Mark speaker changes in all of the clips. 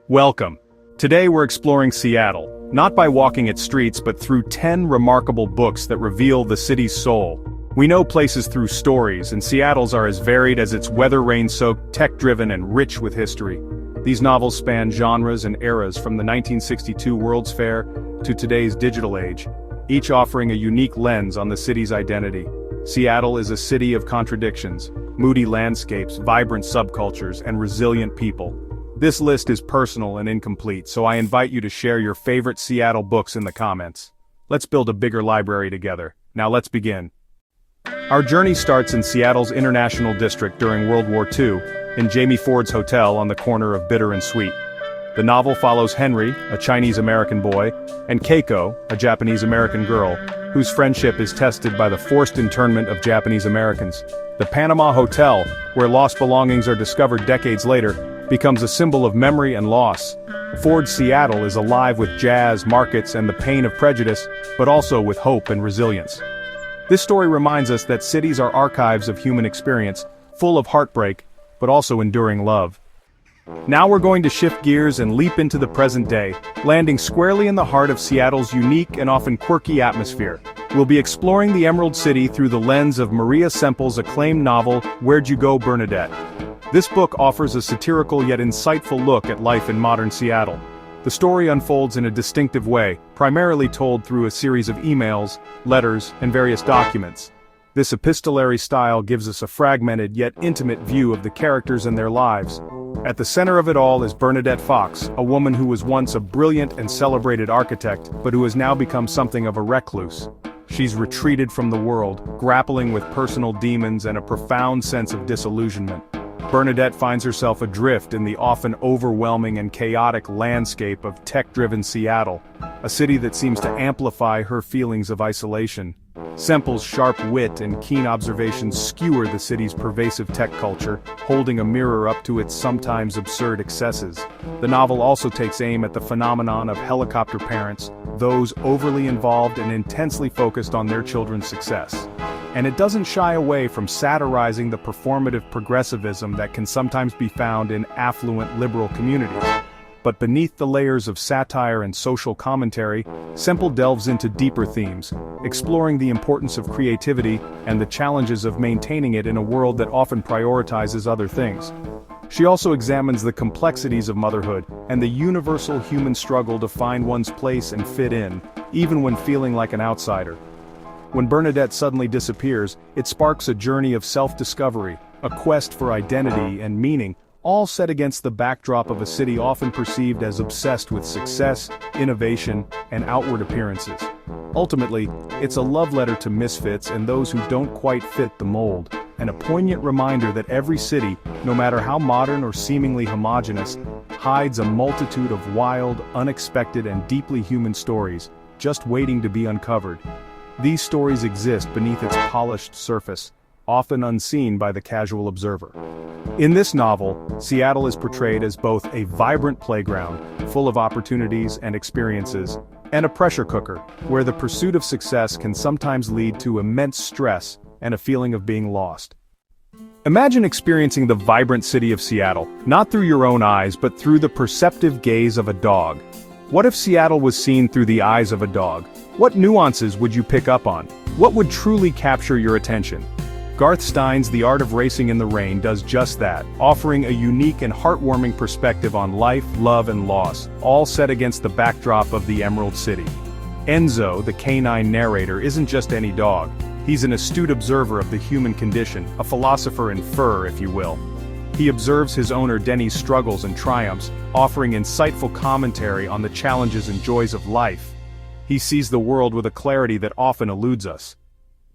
Speaker 1: Welcome. Today we're exploring Seattle, not by walking its streets but through 10 remarkable books that reveal the city's soul. We know places through stories, and Seattle's are as varied as its weather-rain-soaked, tech-driven, and rich with history. These novels span genres and eras from the 1962 World's Fair to today's digital age, each offering a unique lens on the city's identity. Seattle is a city of contradictions, moody landscapes, vibrant subcultures, and resilient people. This list is personal and incomplete, so I invite you to share your favorite Seattle books in the comments. Let's build a bigger library together. Now let's begin. Our journey starts in Seattle's International District during World War II, in Jamie Ford's hotel on the corner of Bitter and Sweet. The novel follows Henry, a Chinese-American boy, and Keiko, a Japanese-American girl, whose friendship is tested by the forced internment of Japanese Americans. The Panama Hotel, where lost belongings are discovered decades later, becomes a symbol of memory and loss. Ford's Seattle is alive with jazz, markets, and the pain of prejudice, but also with hope and resilience. This story reminds us that cities are archives of human experience, full of heartbreak, but also enduring love. Now we're going to shift gears and leap into the present day, landing squarely in the heart of Seattle's unique and often quirky atmosphere. We'll be exploring the Emerald City through the lens of Maria Semple's acclaimed novel, Where'd You Go, Bernadette? This book offers a satirical yet insightful look at life in modern Seattle. The story unfolds in a distinctive way, primarily told through a series of emails, letters, and various documents. This epistolary style gives us a fragmented yet intimate view of the characters and their lives. At the center of it all is Bernadette Fox, a woman who was once a brilliant and celebrated architect, but who has now become something of a recluse. She's retreated from the world, grappling with personal demons and a profound sense of disillusionment. Bernadette finds herself adrift in the often overwhelming and chaotic landscape of tech-driven Seattle, a city that seems to amplify her feelings of isolation. Semple's sharp wit and keen observations skewer the city's pervasive tech culture, holding a mirror up to its sometimes absurd excesses. The novel also takes aim at the phenomenon of helicopter parents, those overly involved and intensely focused on their children's success. And it doesn't shy away from satirizing the performative progressivism that can sometimes be found in affluent liberal communities. But beneath the layers of satire and social commentary, Semple delves into deeper themes, exploring the importance of creativity and the challenges of maintaining it in a world that often prioritizes other things. She also examines the complexities of motherhood and the universal human struggle to find one's place and fit in, even when feeling like an outsider. When Bernadette suddenly disappears, it sparks a journey of self-discovery, a quest for identity and meaning, all set against the backdrop of a city often perceived as obsessed with success, innovation, and outward appearances. Ultimately, it's a love letter to misfits and those who don't quite fit the mold, and a poignant reminder that every city, no matter how modern or seemingly homogeneous, hides a multitude of wild, unexpected, and deeply human stories, just waiting to be uncovered. These stories exist beneath its polished surface, often unseen by the casual observer. In this novel, Seattle is portrayed as both a vibrant playground, full of opportunities and experiences, and a pressure cooker, where the pursuit of success can sometimes lead to immense stress and a feeling of being lost. Imagine experiencing the vibrant city of Seattle, not through your own eyes but through the perceptive gaze of a dog. What if Seattle was seen through the eyes of a dog? What nuances would you pick up on? What would truly capture your attention? Garth Stein's The Art of Racing in the Rain does just that, offering a unique and heartwarming perspective on life, love, and loss, all set against the backdrop of the Emerald City. Enzo, the canine narrator, isn't just any dog. He's an astute observer of the human condition, a philosopher in fur, if you will. He observes his owner Denny's struggles and triumphs, offering insightful commentary on the challenges and joys of life. He sees the world with a clarity that often eludes us.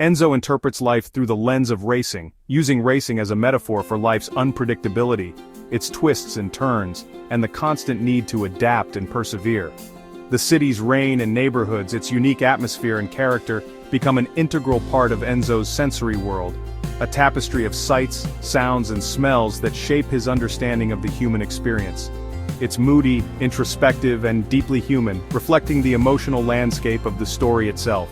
Speaker 1: Enzo interprets life through the lens of racing, using racing as a metaphor for life's unpredictability, its twists and turns, and the constant need to adapt and persevere. The city's rain and neighborhoods, its unique atmosphere and character, become an integral part of Enzo's sensory world, a tapestry of sights, sounds, and smells that shape his understanding of the human experience. It's moody, introspective, and deeply human, reflecting the emotional landscape of the story itself.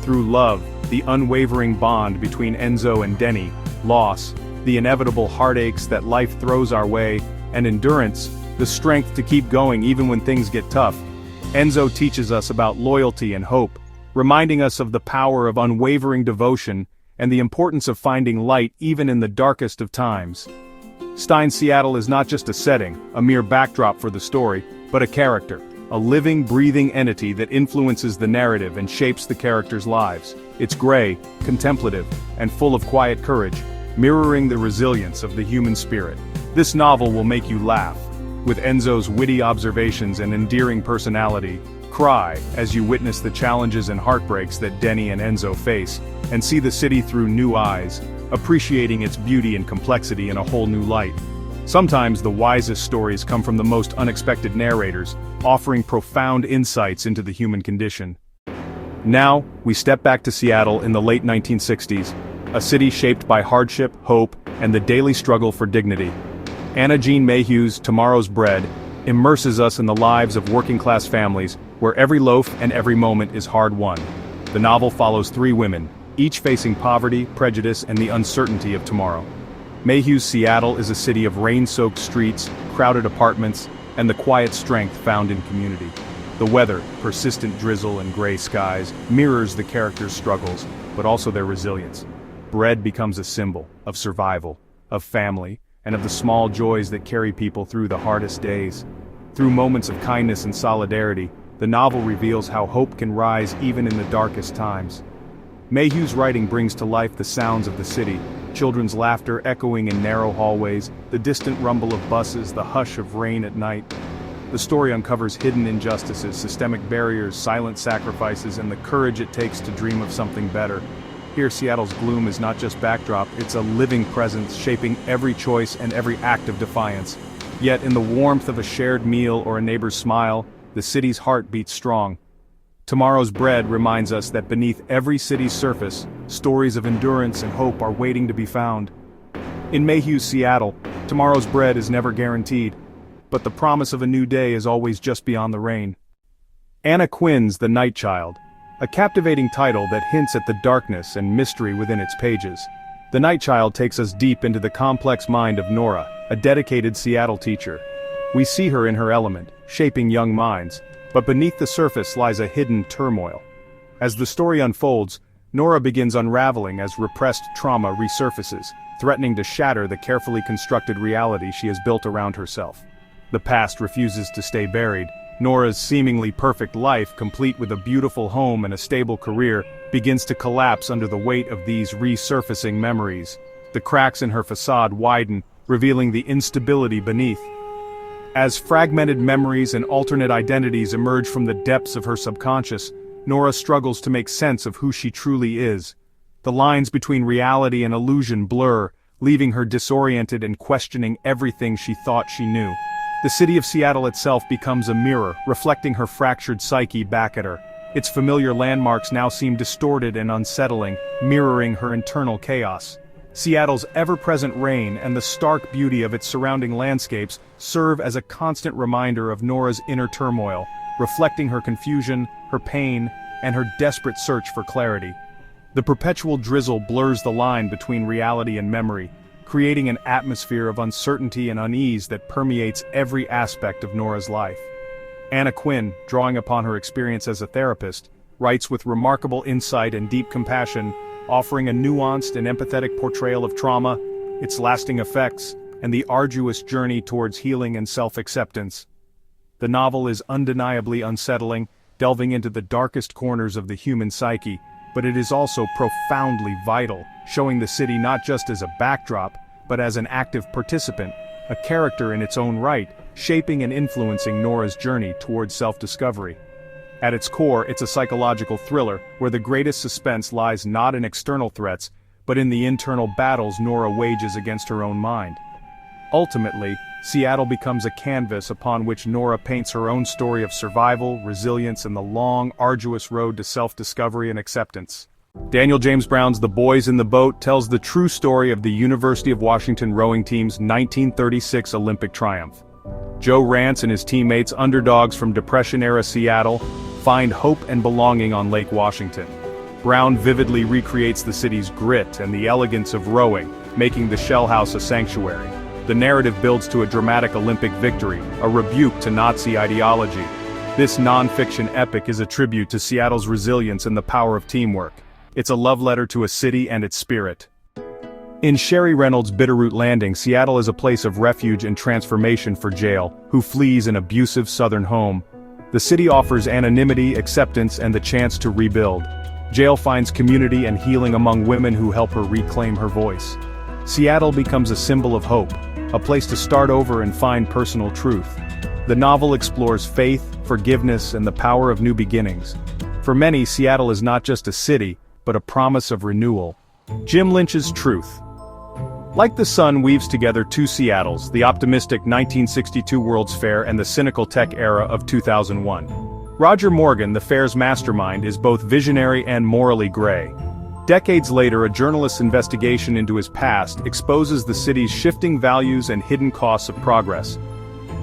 Speaker 1: Through love, the unwavering bond between Enzo and Denny, loss, the inevitable heartaches that life throws our way, and endurance, the strength to keep going even when things get tough. Enzo teaches us about loyalty and hope, reminding us of the power of unwavering devotion and the importance of finding light even in the darkest of times. Stein's Seattle is not just a setting, a mere backdrop for the story, but a character, a living, breathing entity that influences the narrative and shapes the characters' lives. It's gray, contemplative, and full of quiet courage, mirroring the resilience of the human spirit. This novel will make you laugh, with Enzo's witty observations and endearing personality, cry as you witness the challenges and heartbreaks that Denny and Enzo face, and see the city through new eyes, appreciating its beauty and complexity in a whole new light. Sometimes the wisest stories come from the most unexpected narrators, offering profound insights into the human condition. Now, we step back to Seattle in the late 1960s, a city shaped by hardship, hope, and the daily struggle for dignity. Anna Jean Mayhew's Tomorrow's Bread immerses us in the lives of working-class families, where every loaf and every moment is hard-won. The novel follows three women, each facing poverty, prejudice, and the uncertainty of tomorrow. Mayhew's Seattle is a city of rain-soaked streets, crowded apartments, and the quiet strength found in community. The weather, persistent drizzle and gray skies, mirrors the characters' struggles, but also their resilience. Bread becomes a symbol of survival, of family, and of the small joys that carry people through the hardest days. Through moments of kindness and solidarity, the novel reveals how hope can rise even in the darkest times. Mayhew's writing brings to life the sounds of the city, children's laughter echoing in narrow hallways, the distant rumble of buses, the hush of rain at night. The story uncovers hidden injustices, systemic barriers, silent sacrifices, and the courage it takes to dream of something better. Here, Seattle's gloom is not just backdrop, it's a living presence shaping every choice and every act of defiance. Yet in the warmth of a shared meal or a neighbor's smile, the city's heart beats strong. Tomorrow's Bread reminds us that beneath every city's surface, stories of endurance and hope are waiting to be found. In Mayhew's Seattle, tomorrow's bread is never guaranteed, but the promise of a new day is always just beyond the rain. Anna Quinn's The Night Child, a captivating title that hints at the darkness and mystery within its pages. The Night Child takes us deep into the complex mind of Nora, a dedicated Seattle teacher. We see her in her element, shaping young minds, but beneath the surface lies a hidden turmoil. As the story unfolds, Nora begins unraveling as repressed trauma resurfaces, threatening to shatter the carefully constructed reality she has built around herself. The past refuses to stay buried. Nora's seemingly perfect life, complete with a beautiful home and a stable career, begins to collapse under the weight of these resurfacing memories. The cracks in her facade widen, revealing the instability beneath. As fragmented memories and alternate identities emerge from the depths of her subconscious, Nora struggles to make sense of who she truly is. The lines between reality and illusion blur, leaving her disoriented and questioning everything she thought she knew. The city of Seattle itself becomes a mirror, reflecting her fractured psyche back at her. Its familiar landmarks now seem distorted and unsettling, mirroring her internal chaos. Seattle's ever-present rain and the stark beauty of its surrounding landscapes serve as a constant reminder of Nora's inner turmoil, reflecting her confusion, her pain, and her desperate search for clarity. The perpetual drizzle blurs the line between reality and memory, creating an atmosphere of uncertainty and unease that permeates every aspect of Nora's life. Anna Quinn, drawing upon her experience as a therapist, writes with remarkable insight and deep compassion, offering a nuanced and empathetic portrayal of trauma, its lasting effects, and the arduous journey towards healing and self-acceptance. The novel is undeniably unsettling, delving into the darkest corners of the human psyche, but it is also profoundly vital, showing the city not just as a backdrop, but as an active participant, a character in its own right, shaping and influencing Nora's journey towards self-discovery. At its core, it's a psychological thriller, where the greatest suspense lies not in external threats, but in the internal battles Nora wages against her own mind. Ultimately, Seattle becomes a canvas upon which Nora paints her own story of survival, resilience, and the long, arduous road to self-discovery and acceptance. Daniel James Brown's The Boys in the Boat tells the true story of the University of Washington rowing team's 1936 Olympic triumph. Joe Rance and his teammates, underdogs from Depression-era Seattle, find hope and belonging on Lake Washington. Brown vividly recreates the city's grit and the elegance of rowing, making the Shell House a sanctuary. The narrative builds to a dramatic Olympic victory, a rebuke to Nazi ideology. This non-fiction epic is a tribute to Seattle's resilience and the power of teamwork. It's a love letter to a city and its spirit. In Sherry Reynolds' Bitterroot Landing, Seattle is a place of refuge and transformation for Jael, who flees an abusive southern home. The city offers anonymity, acceptance, and the chance to rebuild. Jael finds community and healing among women who help her reclaim her voice. Seattle becomes a symbol of hope, a place to start over and find personal truth. The novel explores faith, forgiveness, and the power of new beginnings. For many, Seattle is not just a city, but a promise of renewal. Jim Lynch's Truth. Like the sun weaves together two Seattles, the optimistic 1962 World's Fair and the cynical tech era of 2001. Roger Morgan, the fair's mastermind, is both visionary and morally gray. Decades later, a journalist's investigation into his past exposes the city's shifting values and hidden costs of progress.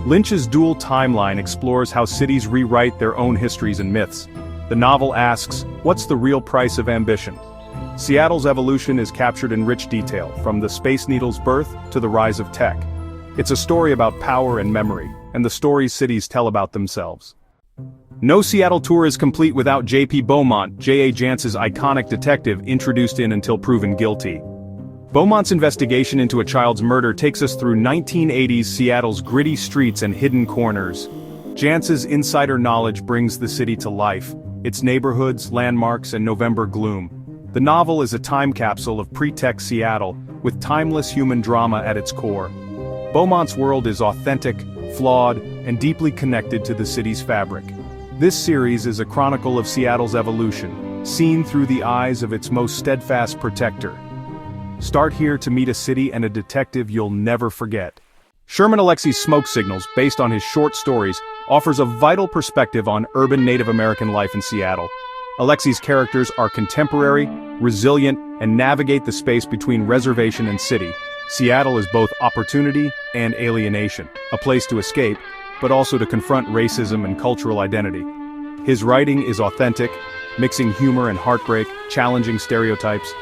Speaker 1: Lynch's dual timeline explores how cities rewrite their own histories and myths. The novel asks, what's the real price of ambition? Seattle's evolution is captured in rich detail, from the Space Needle's birth to the rise of tech. It's a story about power and memory, and the stories cities tell about themselves. No Seattle tour is complete without J.P. Beaumont, J.A. Jance's iconic detective, introduced in until proven guilty. Beaumont's investigation into a child's murder takes us through 1980s Seattle's gritty streets and hidden corners. Jance's insider knowledge brings the city to life, its neighborhoods, landmarks, and November gloom. The novel is a time capsule of pre-tech Seattle, with timeless human drama at its core. Beaumont's world is authentic, flawed, and deeply connected to the city's fabric. This series is a chronicle of Seattle's evolution, seen through the eyes of its most steadfast protector. Start here to meet a city and a detective you'll never forget. Sherman Alexie's Smoke Signals, based on his short stories, offers a vital perspective on urban Native American life in Seattle. Alexie's characters are contemporary, resilient, and navigate the space between reservation and city. Seattle is both opportunity and alienation, a place to escape, but also to confront racism and cultural identity. His writing is authentic, mixing humor and heartbreak, challenging stereotypes.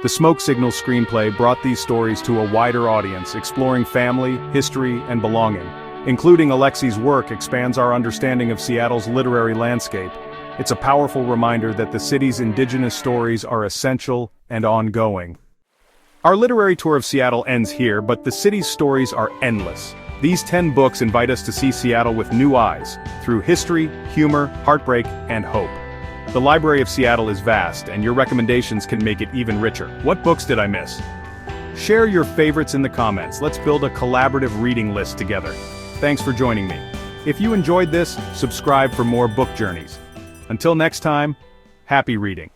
Speaker 1: The Smoke Signals screenplay brought these stories to a wider audience, exploring family, history, and belonging. Including Alexie's work expands our understanding of Seattle's literary landscape. It's a powerful reminder that the city's indigenous stories are essential and ongoing. Our literary tour of Seattle ends here, but the city's stories are endless. These 10 books invite us to see Seattle with new eyes, through history, humor, heartbreak, and hope. The Library of Seattle is vast, and your recommendations can make it even richer. What books did I miss? Share your favorites in the comments. Let's build a collaborative reading list together. Thanks for joining me. If you enjoyed this, subscribe for more book journeys. Until next time, happy reading.